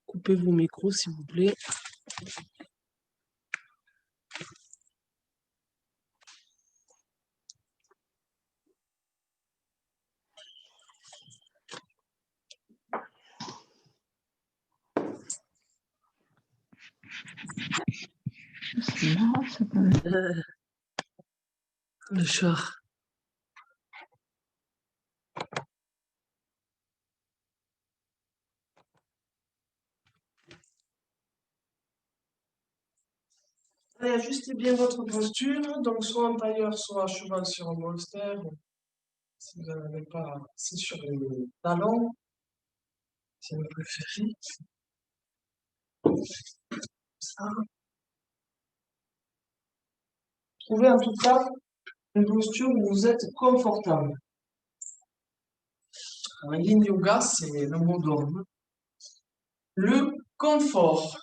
Coupez vos micros, s'il vous plaît. C'est marrant, ça, quand même. Le char. Allez, ajustez bien votre posture, donc soit en tailleur, soit à cheval sur un bolster. Si vous n'en avez pas, c'est sur les talons, si vous préférez. Ça. Trouvez en tout cas une posture où vous êtes confortable. En yin yoga, c'est le mot d'ordre. Le confort,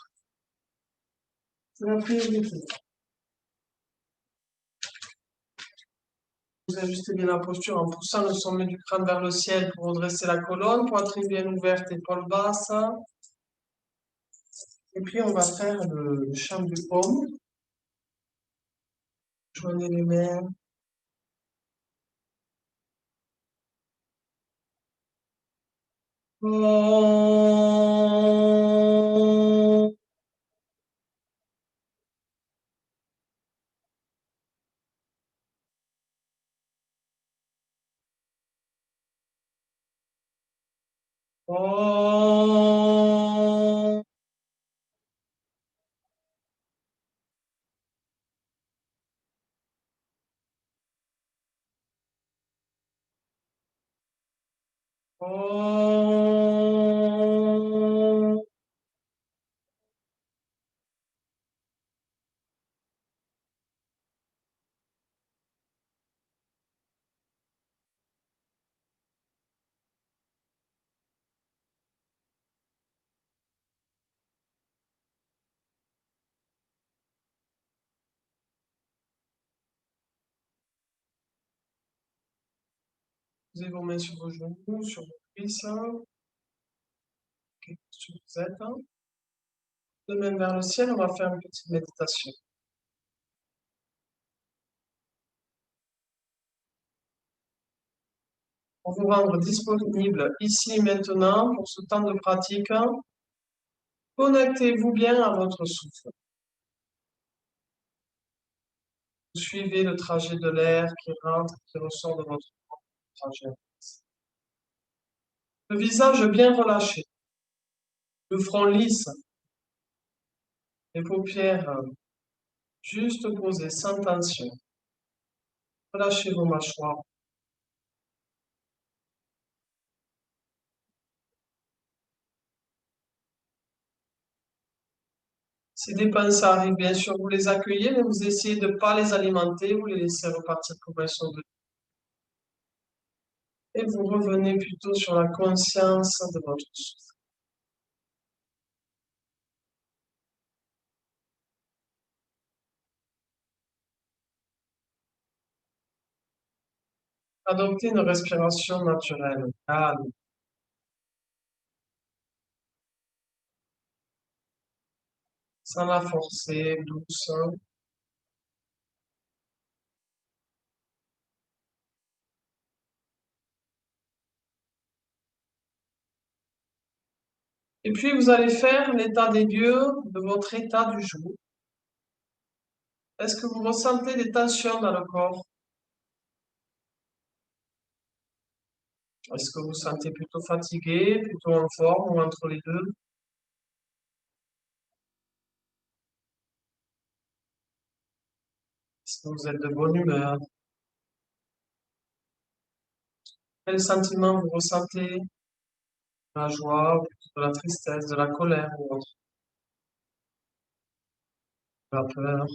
c'est la priorité. Vous ajustez bien la posture en poussant le sommet du crâne vers le ciel pour redresser la colonne, poitrine bien ouverte, épaules basses. Et puis on va faire le chant du Om. Joignez les mains. Om. Om. Om. Posez vos mains sur vos genoux, sur vos cuisses. Quelle posture vous êtes. Les mains vers le ciel, on va faire une petite méditation. Pour vous rendre disponible ici et maintenant pour ce temps de pratique, connectez-vous bien à votre souffle. Vous suivez le trajet de l'air qui rentre, qui ressort de votre trajet. Le visage bien relâché, le front lisse, les paupières juste posées, sans tension. Relâchez vos mâchoires. Si des pensées arrivent, bien sûr, vous les accueillez, mais vous essayez de ne pas les alimenter, vous les laissez repartir comme elles sont de. Et vous revenez plutôt sur la conscience de votre souffle. Adoptez une respiration naturelle, calme. Sans la forcer, douce. Et puis, vous allez faire l'état des lieux de votre état du jour. Est-ce que vous ressentez des tensions dans le corps? Est-ce que vous vous sentez plutôt fatigué, plutôt en forme ou entre les deux? Est-ce que vous êtes de bonne humeur? Quel sentiment vous ressentez? De la joie, de la tristesse, de la colère ou autre? De la peur?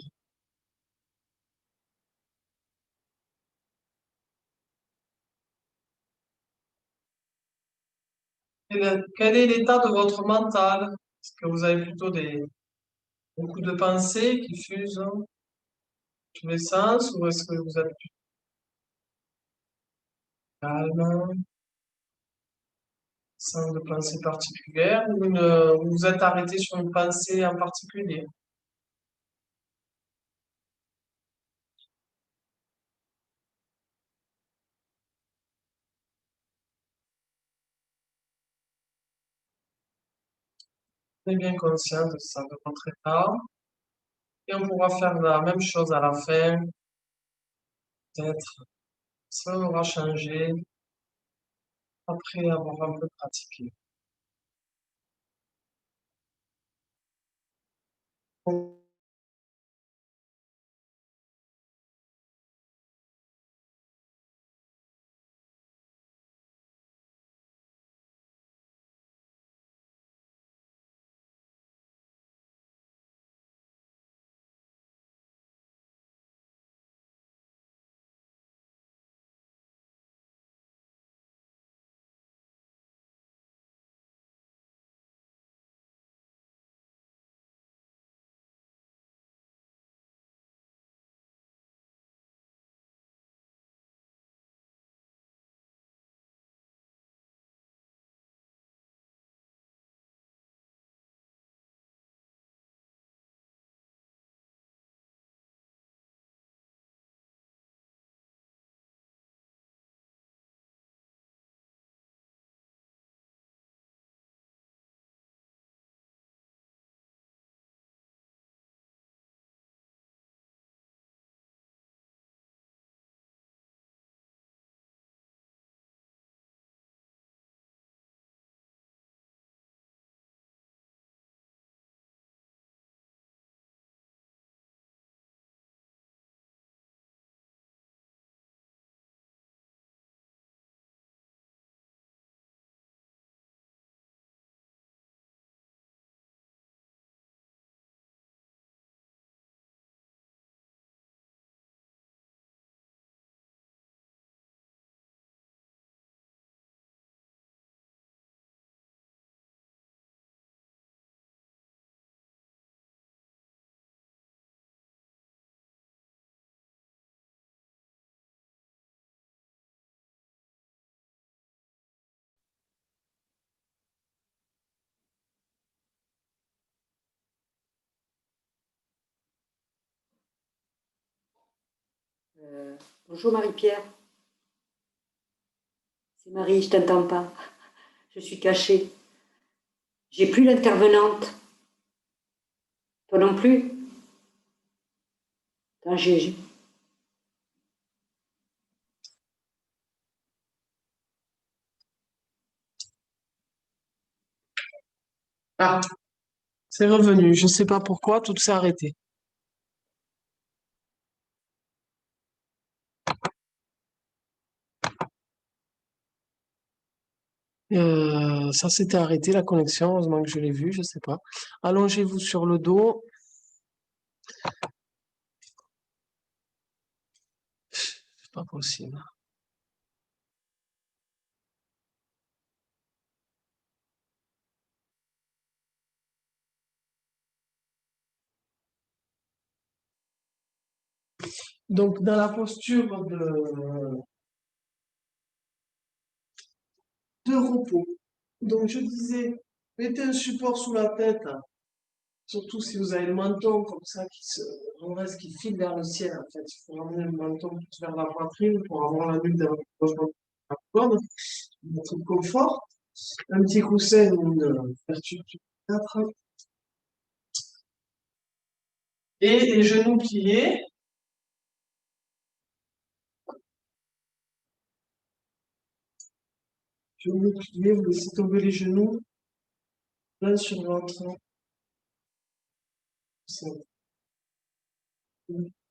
Quel est l'état de votre mental? Est-ce que vous avez plutôt beaucoup de pensées qui fusent dans tous les sens ou est-ce que vous êtes plutôt calme, sans de pensée particulière, vous vous êtes arrêté sur une pensée en particulier. On est bien conscient de ça, de votre état. Et on pourra faire la même chose à la fin, peut-être. Ça aura changé après avoir un peu pratiqué. Bonjour Marie-Pierre, c'est Marie, je t'entends pas, je suis cachée. J'ai plus l'intervenante. Toi non plus? Attends, Ah, c'est revenu. Je ne sais pas pourquoi, tout s'est arrêté. Ça s'était arrêté, la connexion. Heureusement que je l'ai vu, je ne sais pas. Allongez-vous sur le dos. C'est pas possible. Donc, dans la posture de repos. Donc, je disais, mettez un support sous la tête, surtout si vous avez le menton comme ça en reste qui file vers le ciel. En fait, il faut ramener le menton plus vers la poitrine pour avoir la nuque dans la corde, notre confort. Un petit coussin, une vertu 4. Et les genoux pliés. Genoux pliés, vous laissez tomber les genoux l'un sur l'autre.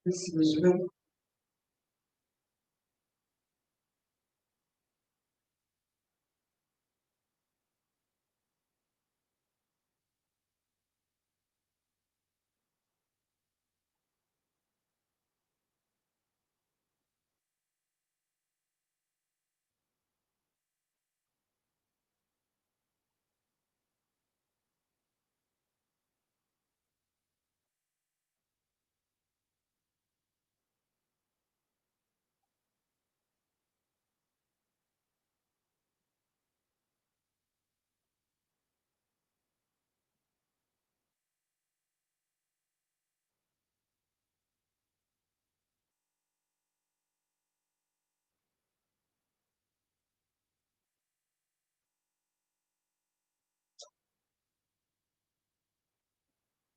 Laissez les genoux.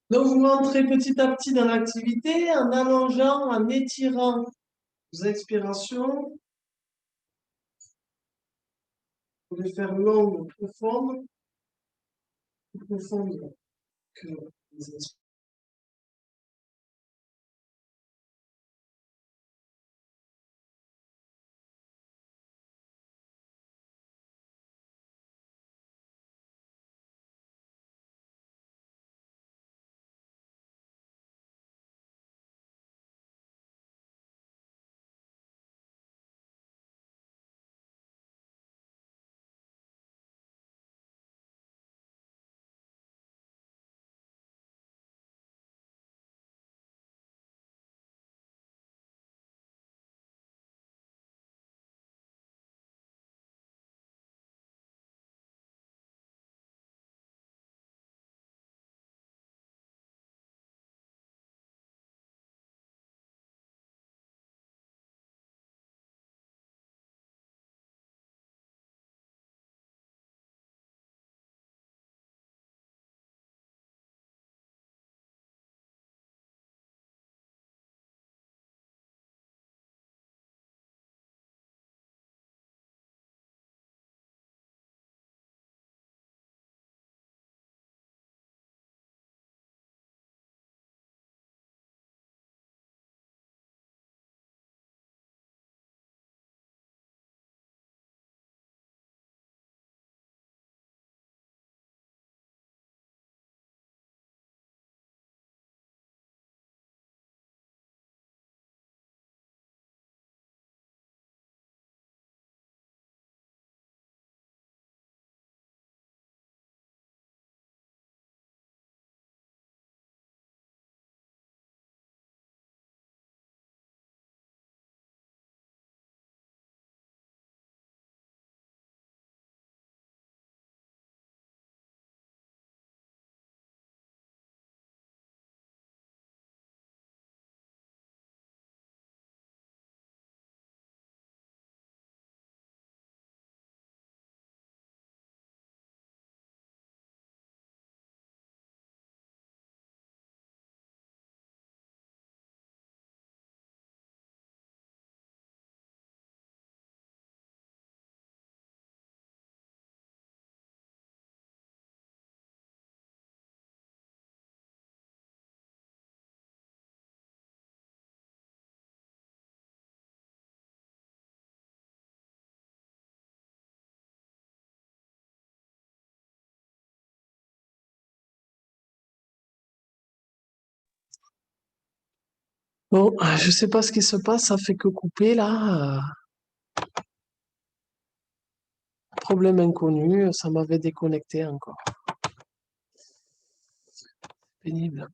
Donc, vous rentrez petit à petit dans l'activité en allongeant, en étirant vos expirations. Vous pouvez faire longues, profondes, plus profondes que les expirations. Bon, je sais pas ce qui se passe, ça fait que couper là. Problème inconnu, ça m'avait déconnecté encore. Pénible.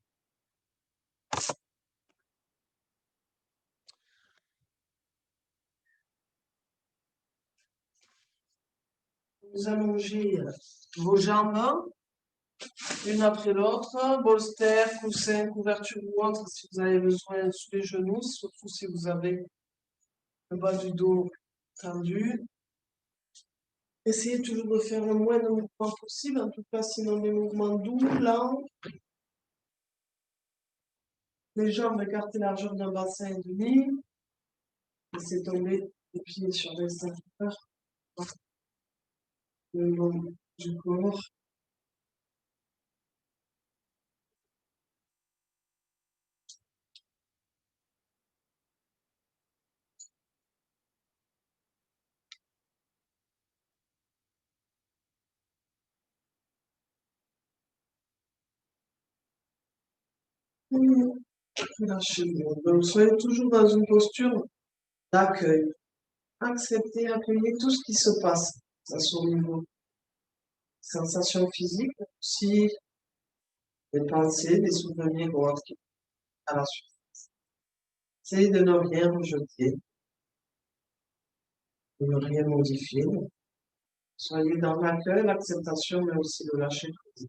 Vous allongez vos jambes, une après l'autre, bolster, coussin, couverture du ventre si vous avez besoin sous les genoux, surtout si vous avez le bas du dos tendu. Essayez toujours de faire le moins de mouvements possible, en tout cas sinon des mouvements doux, lents. Les jambes écartées largeur d'un bassin et demi. Laissez tomber les pieds sur les ceintures, le long du corps. Lâchez-le. Donc, soyez toujours dans une posture d'accueil. Acceptez, accueillez tout ce qui se passe à son niveau. Sensations physiques, aussi des pensées, des souvenirs ou autres qui à la suite. Essayez de ne rien rejeter, de ne rien modifier. Soyez dans l'accueil, l'acceptation, mais aussi le lâcher prise.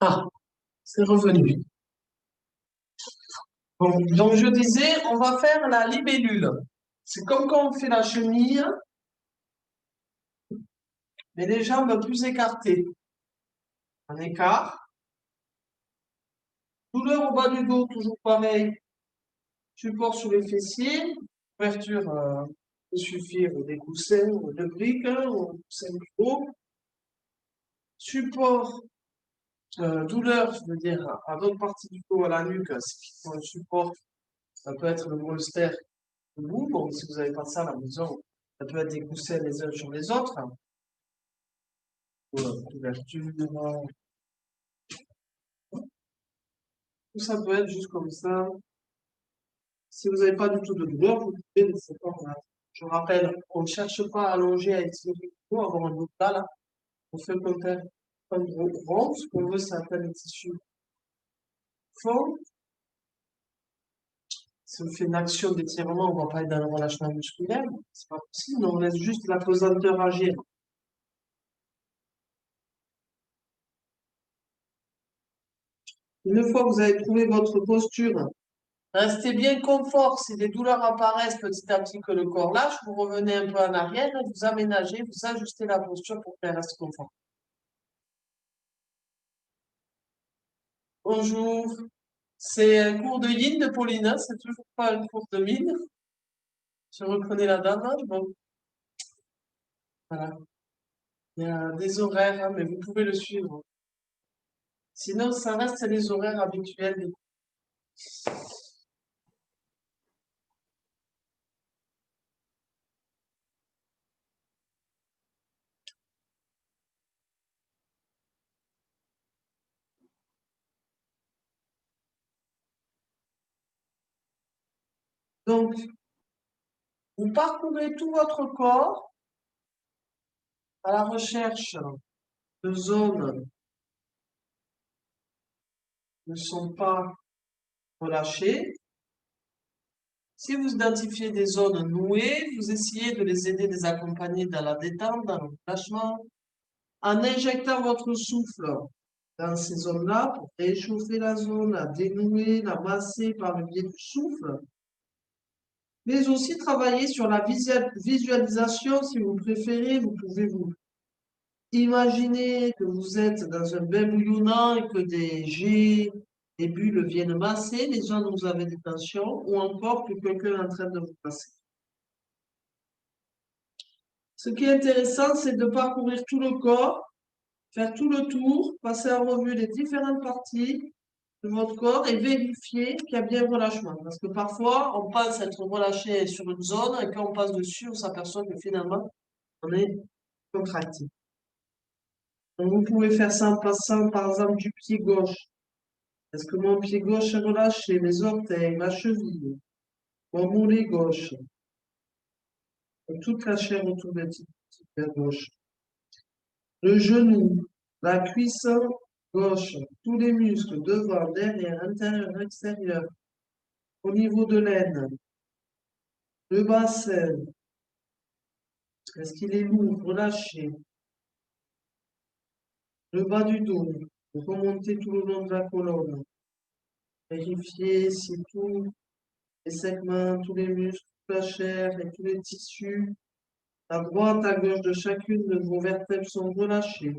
Ah, c'est revenu. Bon, donc je disais, on va faire la libellule. C'est comme quand on fait la chenille, mais les jambes plus écartées. Un écart. Douleur au bas du dos, toujours pareil. Support sur les fessiers. Ouverture peut suffire des coussins ou de briques, ou des coussins plus haut. Support, douleur, je veux dire, à d'autres parties du corps, à la nuque, c'est pour un support. Ça peut être le bolster debout. Bon, si vous n'avez pas ça à la maison, ça peut être des coussins les uns sur les autres. Couverture, tout ça peut être juste comme ça. Si vous n'avez pas du tout de douleur, vous pouvez laisser comme ça. Je rappelle, on ne cherche pas à allonger, à étirer le dos, avoir un dos plat là. On fait comme gros rond. Ce qu'on veut, c'est atteindre les tissus forts. Si on fait une action d'étirement, on ne va pas être dans le relâchement musculaire. C'est pas possible. On laisse juste la pesanteur agir. Une fois que vous avez trouvé votre posture, restez bien confort. Si des douleurs apparaissent petit à petit que le corps lâche, vous revenez un peu en arrière, vous aménagez, vous ajustez la posture pour qu'elle reste confort. Bonjour. C'est un cours de yin de Paulina, c'est toujours pas un cours de mine. Je reconnais la dame, hein, bon, voilà. Il y a des horaires, hein, mais vous pouvez le suivre. Sinon, ça reste les horaires habituels. Donc, vous parcourez tout votre corps à la recherche de zones qui ne sont pas relâchées. Si vous identifiez des zones nouées, vous essayez de les aider, de les accompagner dans la détente, dans le relâchement, en injectant votre souffle dans ces zones-là pour réchauffer la zone, la dénouer, la masser par le biais du souffle, mais aussi travailler sur la visualisation si vous préférez. Vous pouvez vous imaginer que vous êtes dans un bain bouillonnant et que des jets, des bulles viennent masser les zones où vous avez des tensions, ou encore que quelqu'un est en train de vous masser. Ce qui est intéressant, c'est de parcourir tout le corps, faire tout le tour, passer en revue les différentes parties de votre corps et vérifier qu'il y a bien relâchement. Parce que parfois, on pense être relâché sur une zone et quand on passe dessus, on s'aperçoit que finalement, on est contracté. Donc, vous pouvez faire ça en passant, par exemple, du pied gauche. Est-ce que mon pied gauche est relâché? Les orteils, ma cheville, mon mollet gauche, et toute la chair autour du pied gauche. Le genou, la cuisse gauche, tous les muscles, devant, derrière, intérieur, extérieur, au niveau de l'aine, le bassin, est-ce qu'il est lourd, relâché, le bas du dos, remonter tout le long de la colonne, vérifier si tous les segments, tous les muscles, toute la chair et tous les tissus, à droite, à gauche de chacune de vos vertèbres sont relâchés.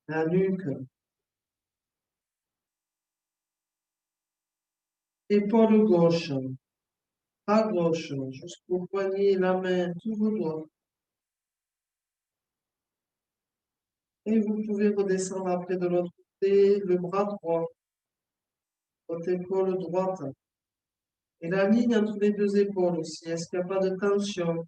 La nuque, épaule gauche, bras gauche, jusqu'au poignet, la main, tous vos doigts. Et vous pouvez redescendre après de l'autre côté, le bras droit, votre épaule droite. Et la ligne entre les deux épaules aussi. Est-ce qu'il n'y a pas de tension?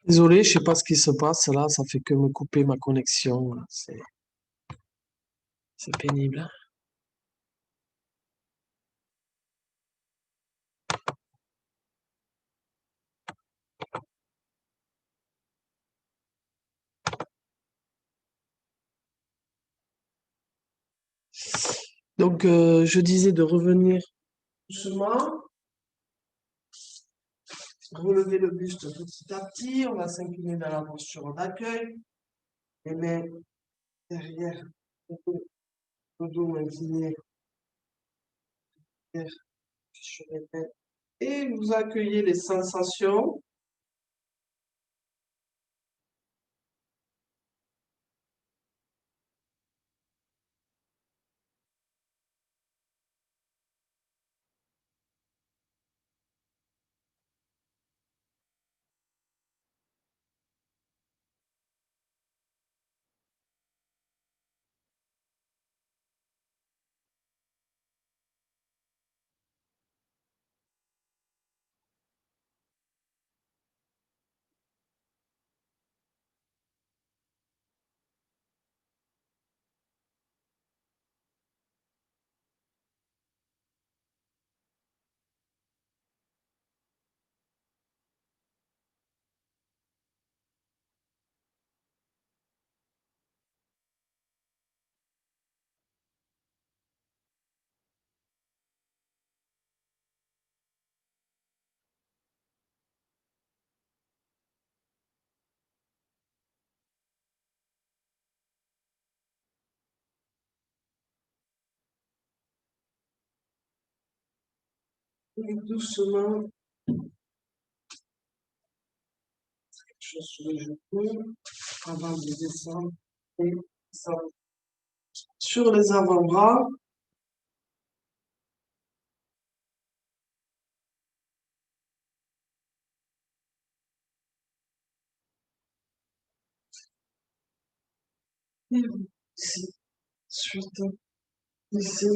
Désolé, je sais pas ce qui se passe là, ça fait que me couper ma connexion. C'est pénible. Donc, je disais de revenir doucement, relever le buste petit à petit. On va s'incliner dans la posture d'accueil. Les mains derrière le dos incliné sur les mains. Et vous accueillez les sensations. Et doucement, quelque chose sur les genoux avant de descendre. Et descendre sur les avant-bras. Et ici, suite, ici,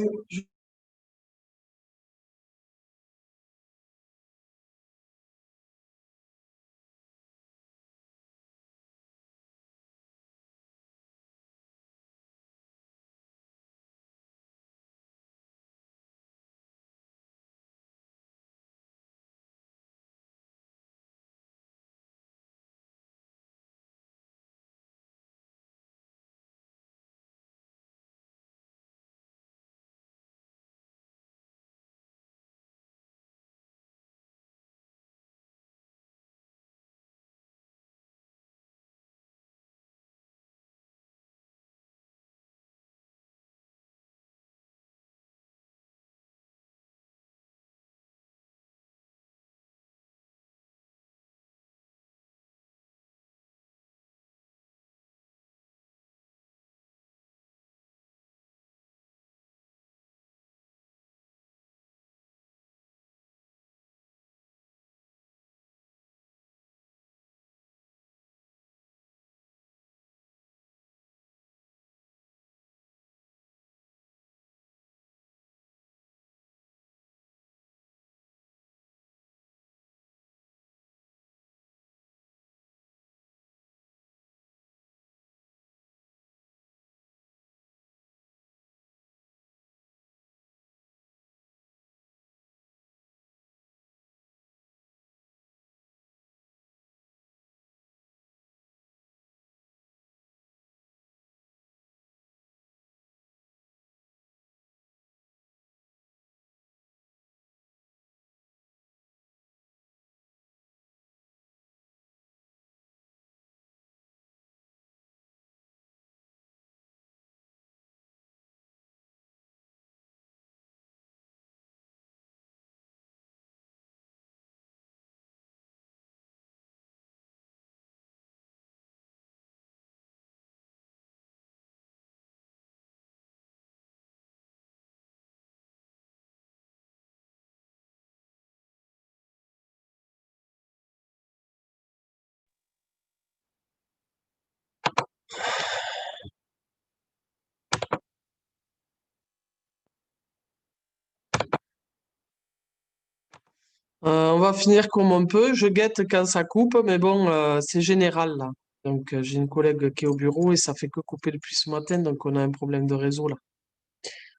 On va finir comme on peut. Je guette quand ça coupe, mais bon, c'est général là. Donc, j'ai une collègue qui est au bureau et ça fait que couper depuis ce matin, donc on a un problème de réseau là,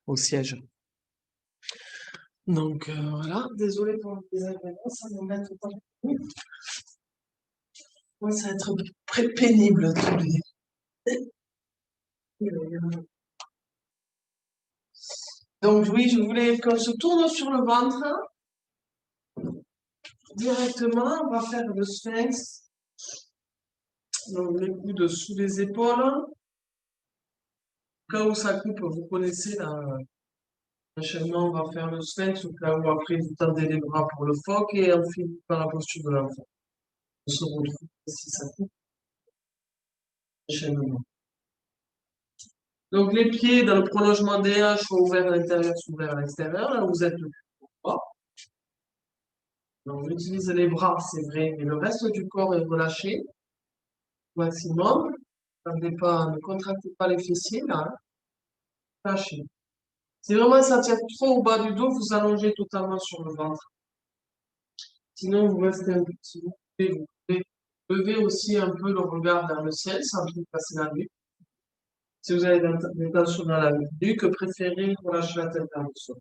au siège. Donc, voilà, désolé pour le désagrément, ça m'embête autant. Moi, ça va être très pénible tous les. Donc, oui, je voulais qu'on se tourne sur le ventre directement. On va faire le sphinx. Donc, les coudes sous les épaules. Cas où ça coupe, vous connaissez là. Enchaînement, on va faire le sphinx. Au cas où après, vous tendez les bras pour le phoque et on finit par la posture de l'enfant. On se retrouve si ça coupe. Enchaînement. Donc, les pieds dans le prolongement des hanches, soit ouverts à l'intérieur, soit ouverts à l'extérieur. Là, vous êtes le plus droit. Donc, on utilise les bras, c'est vrai, mais le reste du corps est relâché au maximum. Ne contractez pas les fessiers, là. Hein. Lâchez. Si vraiment ça tient trop au bas du dos, vous allongez totalement sur le ventre. Sinon, vous restez un petit peu. Vous pouvez lever aussi un peu le regard vers le ciel sans trop passer la nuque. Si vous avez des tensions dans la nuque, préférez relâcher la tête vers le sol.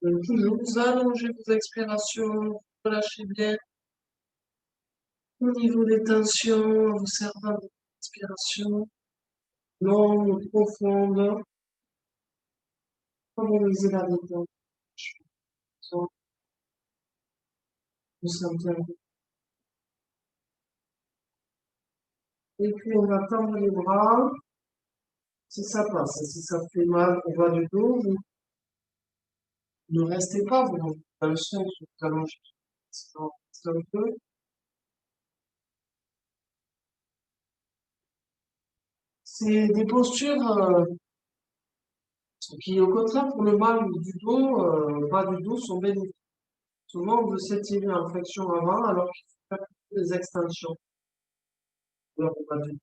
Donc, toujours vous allongez vos expirations, relâchez bien au niveau des tensions, en vous servant de respiration longue, profonde. Favorisez la détente. Vous sentez un peu. Et puis, on va tendre les bras. Si ça passe, si ça fait mal au bas du dos, vous ne restez pas, vous dans le sens où vous allongez un peu. C'est des postures qui, au contraire, pour le mal du dos, bas du dos, sont bénéfiques. Souvent, on veut s'étirer en flexion avant, alors qu'il faut faire des extensions. Alors, au bas du dos.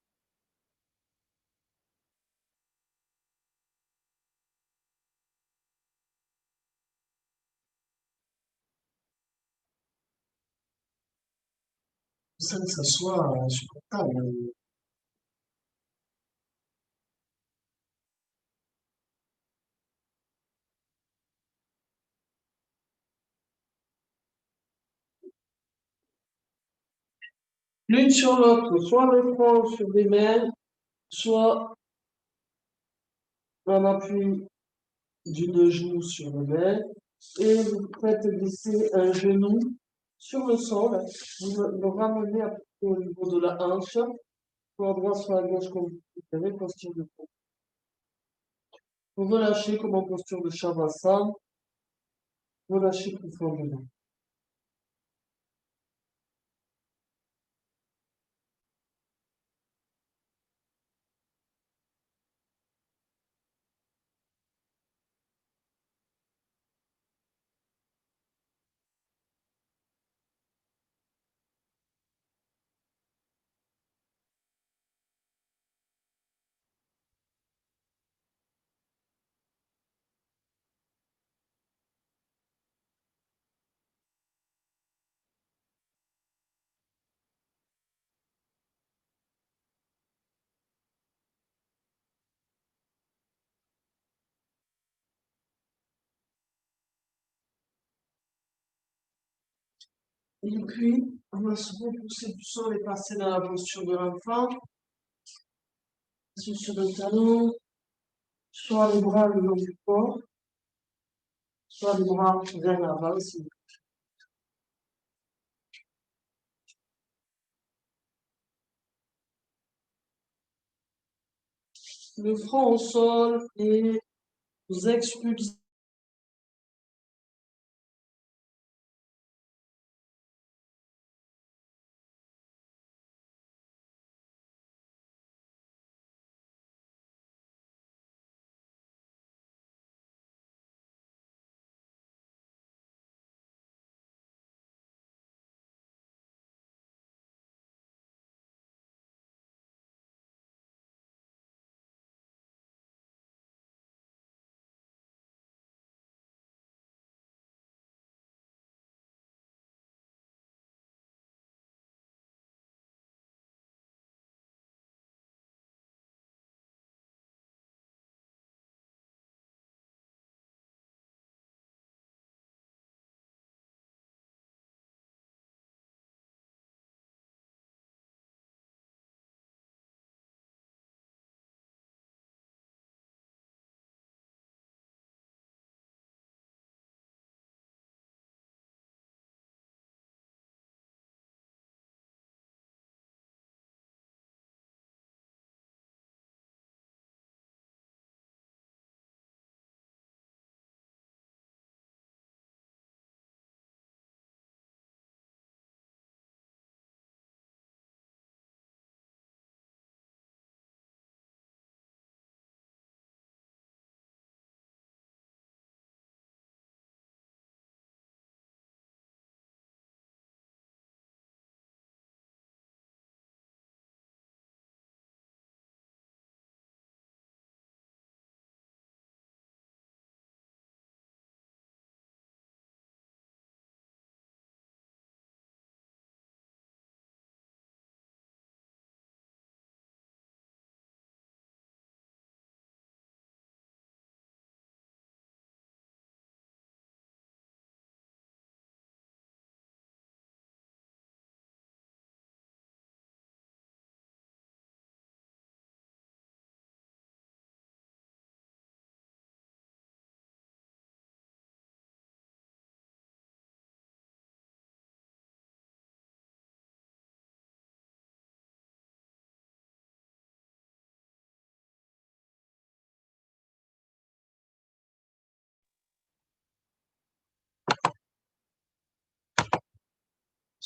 Ça, que ça soit supportable. L'une sur l'autre, soit le front sur des mains, soit en appui d'une genou sur le main, et vous faites glisser un genou sur le sol, vous le ramenez à peu près au niveau de la hanche, soit à droite, soit à gauche, comme vous préférez, posture de fond. Vous relâchez comme en posture de Shavasana, relâchez profondément. Et puis, on va se repousser du sol et passer dans la posture de l'enfant, sur le talon, soit les bras le long du corps, soit les bras vers l'avant, si vous le front au sol et vous expulsez.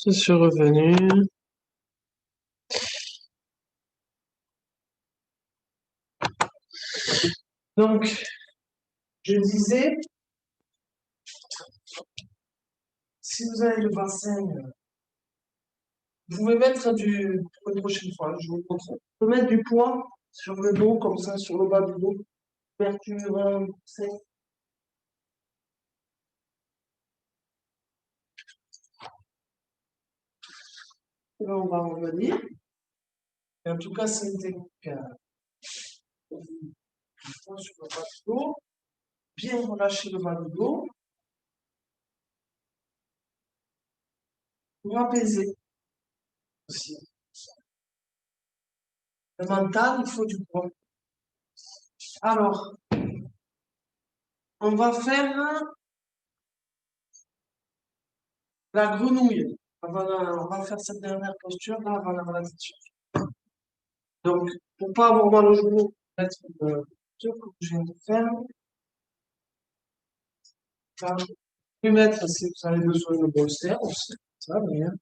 Je suis revenu. Donc, je disais, si vous avez le bassin, vous pouvez mettre pour une prochaine fois, je vous montre. Vous pouvez mettre du poids sur le dos, comme ça, sur le bas du dos. Ouverture, c'est. Là, on va revenir. Et en tout cas, c'est une technique. Poids sur le bas du dos. Bien relâcher le bas du dos. Pour apaiser aussi. Le mental, il faut du poids. Alors, on va faire la grenouille. On va faire cette dernière posture là avant la relaxation. Donc, pour ne pas avoir mal au genou, mettre une posture que je viens de faire. Là, vous pouvez mettre si vous avez besoin de bolster aussi. Ça, bien.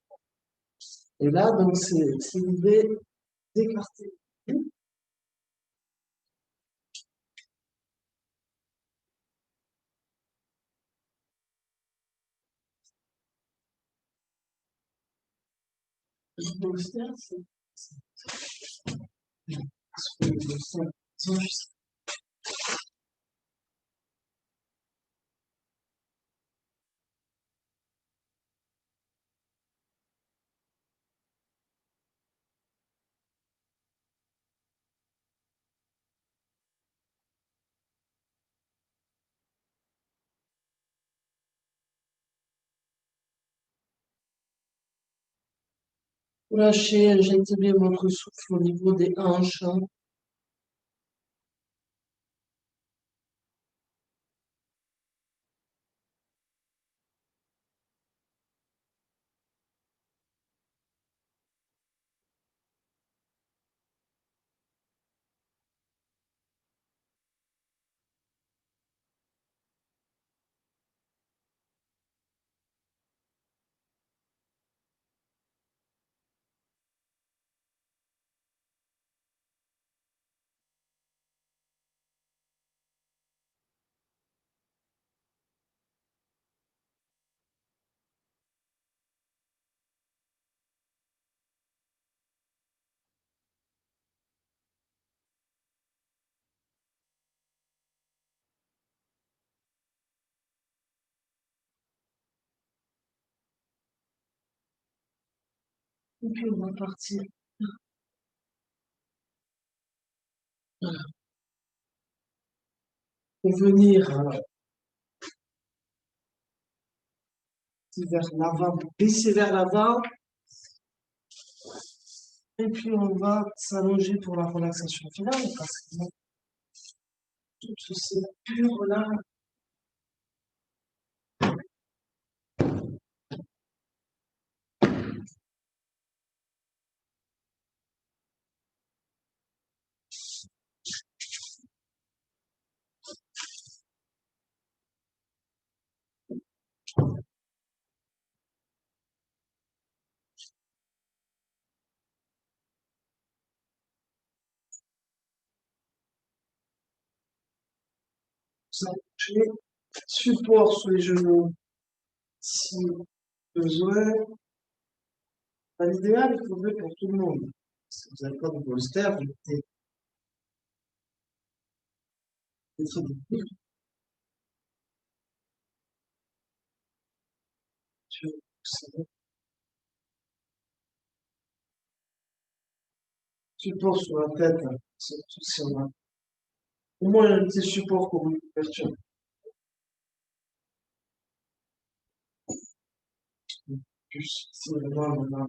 Et là, donc, c'est l'idée d'écarter. Le bolster, c'est juste. Vous lâchez, injectez bien votre souffle au niveau des hanches. Et puis on va partir pour venir vers l'avant, baisser vers l'avant. Et puis on va s'allonger pour la relaxation finale parce que tout ce pur là. S'allonger, support sur les genoux si besoin. Dans l'idéal, il faudrait pour tout le monde. Si vous n'avez pas de bolster, vous mettez des support sur la tête, hein, surtout si on a au moins un petit support pour une couverture. Plus si vraiment on a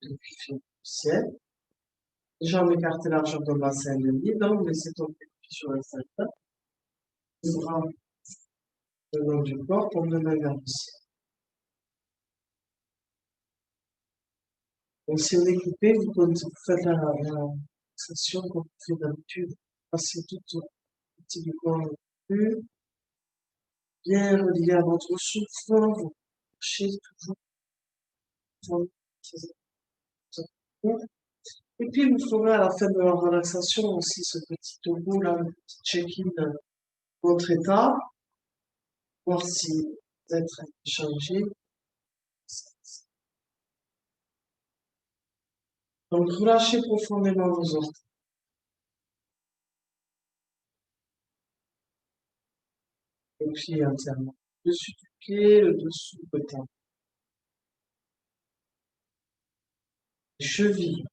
de ciel. Jambes écartées largeur de bassin de lit, donc laissez tomber sur la salle. Les bras le long du corps pour mener vers le ciel. Donc si on est équipé, vous faites la sensation qu'on fait d'habitude. Passez tout le petit du corps plus. Bien relié à votre souffle, vous marchez toujours. Et puis, vous ferez à la fin de la relaxation aussi ce petit topo là, le petit check-in de votre état, voir si vous êtes changé. Donc, relâchez profondément vos orteils. Et puis, entièrement. Le dessus du pied, le dessous du côté. Les chevilles.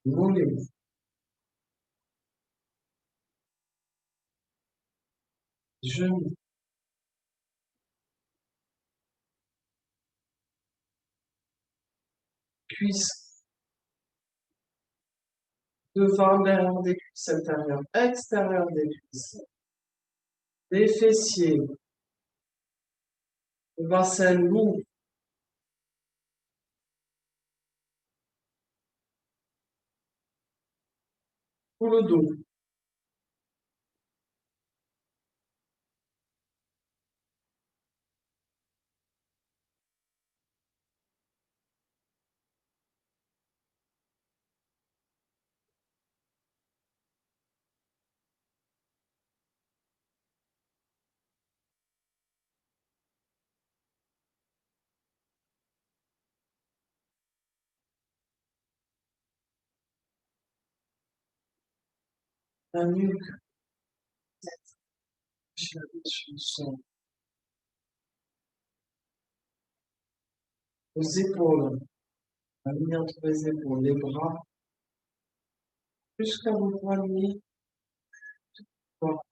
Les mollets. Les genoux. Cuisses. Devant, derrière des cuisses intérieures, extérieures des cuisses. Les fessiers. Le bassin lourd. Pour le dos. La nuque. Je la son. Aux épaules. La ligne entre les épaules, les bras, jusqu'à vos poignets, quoi,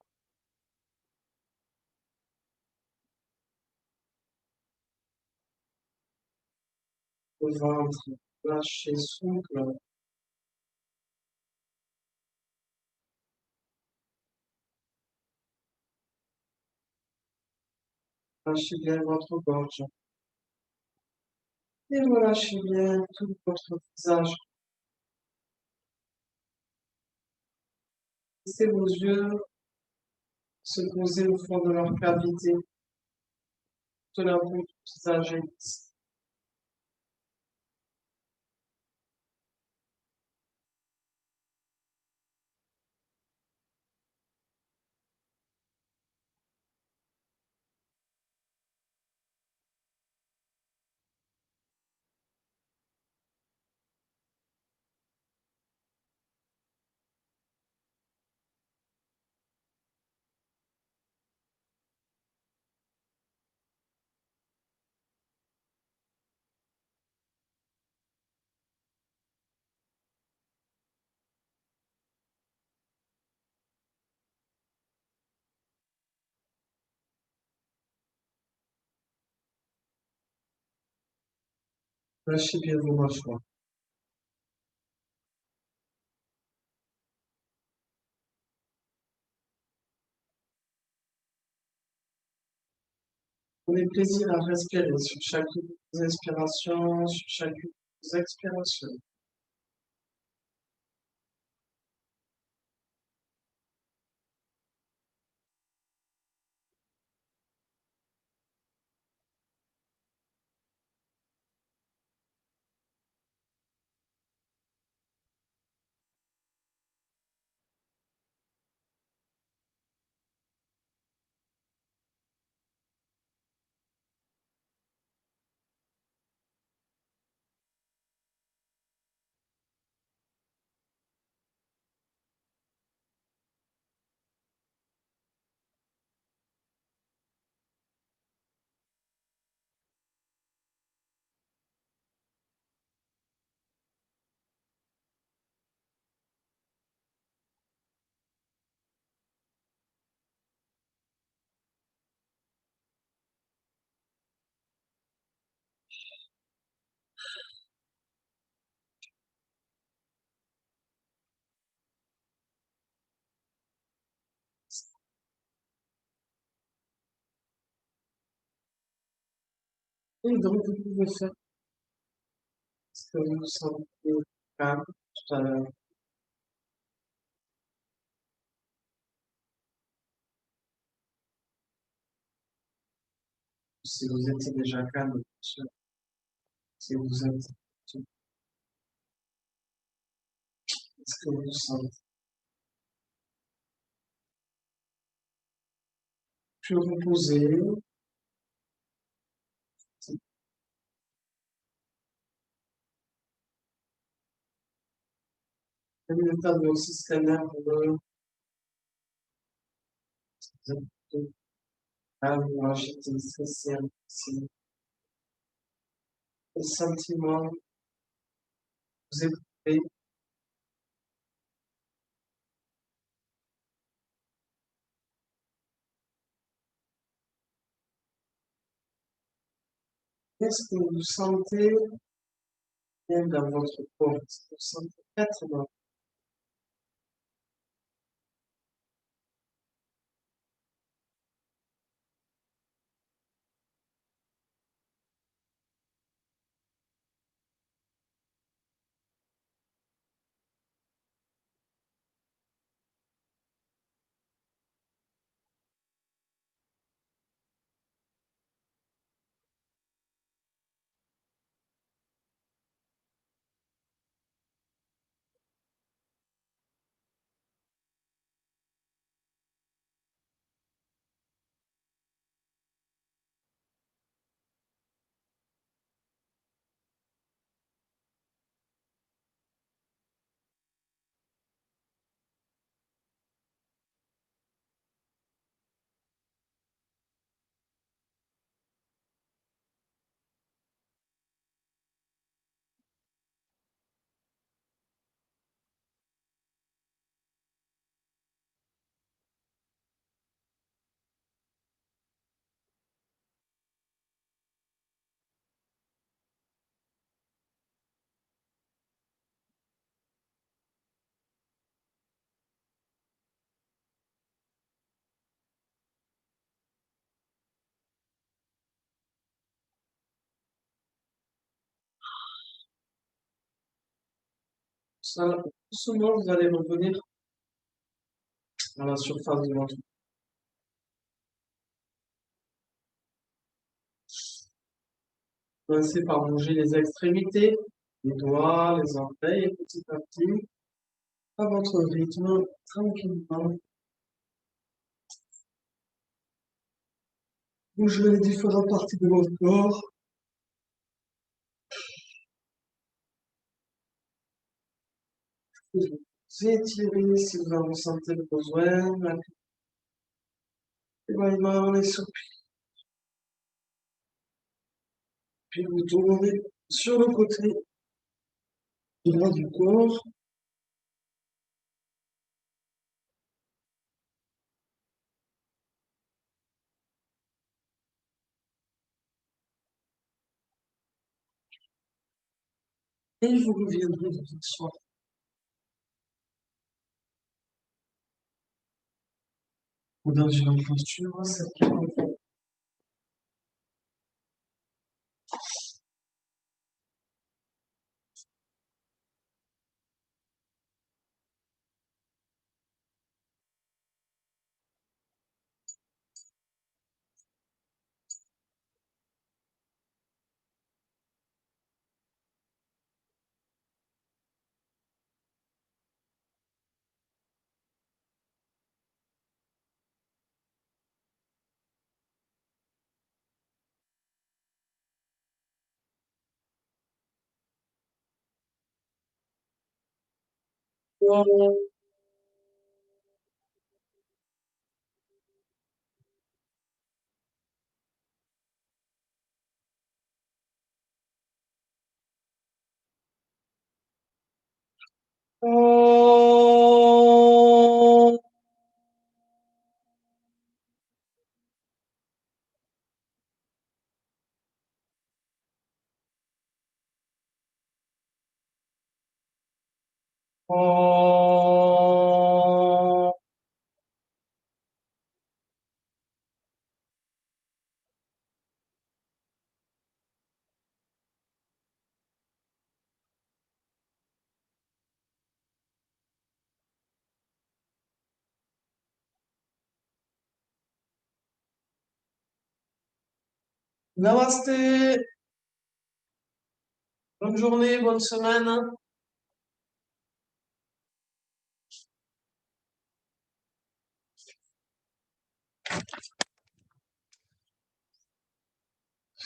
le ventre, lâchez, souple, lâchez bien votre gorge. Et relâchez bien tout votre visage. Laissez vos yeux se poser au fond de leur cavité. Toute la peau du visage est lisse. Lâchez bien vos mâchoires. Prenez plaisir à respirer sur chacune des inspirations, sur chacune des expirations. Et donc, vous pouvez faire ce que vous sentez calme tout à l'heure. Si vous étiez déjà calme, bien sûr. Si vous êtes, ce que vous sentez plus reposé, comme l'état de votre système nerveux, si vous êtes plutôt calme ou agité, stressé, impulsif, les sentiments, vous êtes qu'est-ce que vous sentez bien dans votre corps? Est-ce que vous sentez être dans ça, doucement, vous allez revenir à la surface de votre corps. Commencez par bouger les extrémités, les doigts, les orteils, et petit à petit, à votre rythme, tranquillement. Bougez les différentes parties de votre corps. Vous étirez si vous en ressentez le besoin. Également les soupir. Puis vous tournez sur le côté droit du corps. Et je reviendrai ce soir. Ou dans une posture, celle qui est Namasté. Bonne journée, bonne semaine.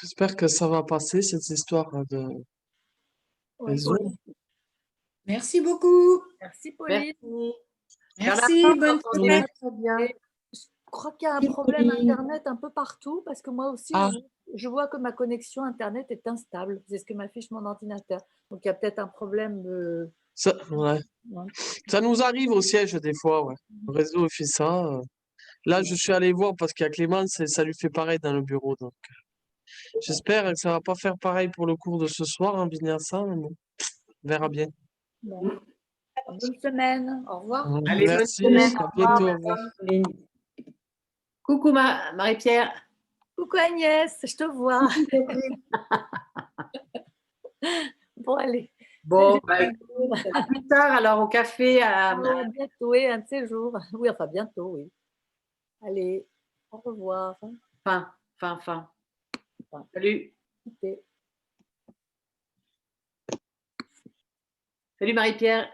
J'espère que ça va passer, cette histoire de réseau. Merci beaucoup. Merci, Pauline. Merci, bonne Très, semaine. très bien. Et Je crois qu'il y a un problème Internet un peu partout parce que moi aussi, Ah. je vois que ma connexion Internet est instable. C'est ce que m'affiche mon ordinateur. Donc, il y a peut-être un problème de... Ça, ouais. Ça nous arrive au siège des fois, ouais. Le réseau il fait ça. Là, je suis allé voir parce qu'il y a Clémence et ça lui fait pareil dans le bureau. Donc, j'espère que ça va pas faire pareil pour le cours de ce soir en Vinyasa, mais bon, on verra bien. Bon. Bonne semaine. Au revoir. Allez, bonne Merci, semaine. à bientôt, au revoir. Coucou Marie-Pierre. Coucou Agnès, je te vois. Bon, allez. Bon, Salut. à plus tard alors au café. À bientôt, oui, un de ces jours. Oui, enfin, bientôt, oui. Allez, au revoir. Fin. Salut. Ok. Salut Marie-Pierre.